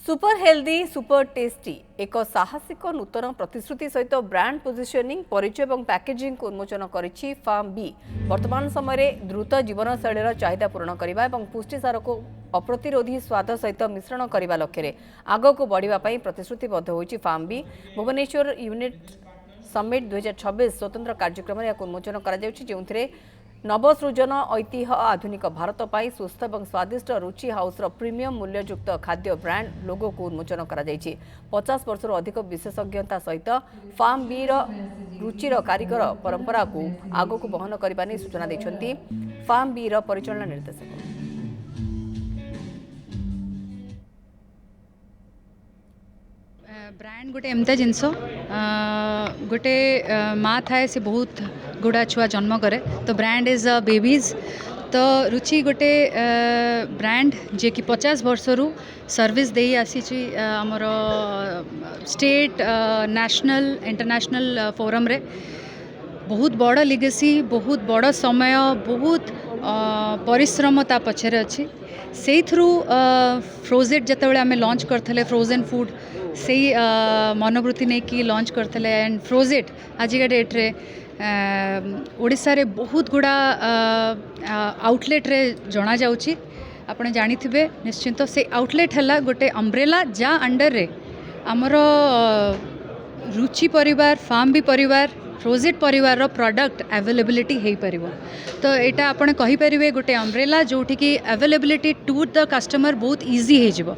Super healthy super tasty एक साहसिक नूतन प्रतिश्रुति सहित ब्रांड पोजिशनिंग परिचय और पैकेजिंग को उन्मोचन करिछि फार्म बी। वर्तमान समय द्रुत जीवनशैलीर चाहिदा पूरण करने और पुष्टिसार को अप्रतिरोधी स्वाद सहित मिश्रण करने लक्ष्य आग को बढ़ावा प्रतिश्रुतिबद्ध होइछि फार्म बी। भुवनेश्वर यूनिट समिट 2026 स्वतंत्र कार्यक्रम उन्मोचन कर नवसृजन ऐतिह्य आधुनिक भारत पाई सुस्थ और स्वादिष्ट रुचि हाउसर प्रीमियम मूल्ययुक्त खाद्य ब्रांड लोगो को उन्मोचन कर 50 वर्ष अधिक विशेषज्ञता सहित फार्म बी रुचिर कारीगर परंपरा को आग को बहन करने सूचना देते फार्म बी परिचालन निर्देशक। ब्रांड गोटे एमता जिनस गोटे माँ थाए से बहुत गुड़ा छुआ जन्म करे तो ब्रांड इज अ बेबीज तो रुचि गोटे ब्रांड जे कि 50 वर्ष रु सर्विस दे आसी आमर स्टेट नेशनल इंटरनेशनल फोरम रे बहुत बड़ लिगेसी बहुत बड़ समय बहुत परिश्रम ता पछरे अच्छी से थ्रू फ्रोजेट जिते आम लॉन्च करते फ्रोजेन फूड से मनोवृत्ति नहीं कि लॉन्च करते एंड फ्रोजेट आजिका डेट्रे ओडिशा रे बहुत गुड़ा आउटलेट रे जना जाउची आपने जानी थे निश्चिंत से आउटलेट है गोटे अम्ब्रेला जा अंडर रे आमर रुचि परिवार फार्म भी परिवार फ्रोजेट परिवार रो प्रोडक्ट अवेलेबिलिटी हो पार तो यहाँ आपने कहींपर गोटे अम्ब्रेला जोटि कि अवेलेबिलिटी टू द कस्टमर बहुत इजी हो।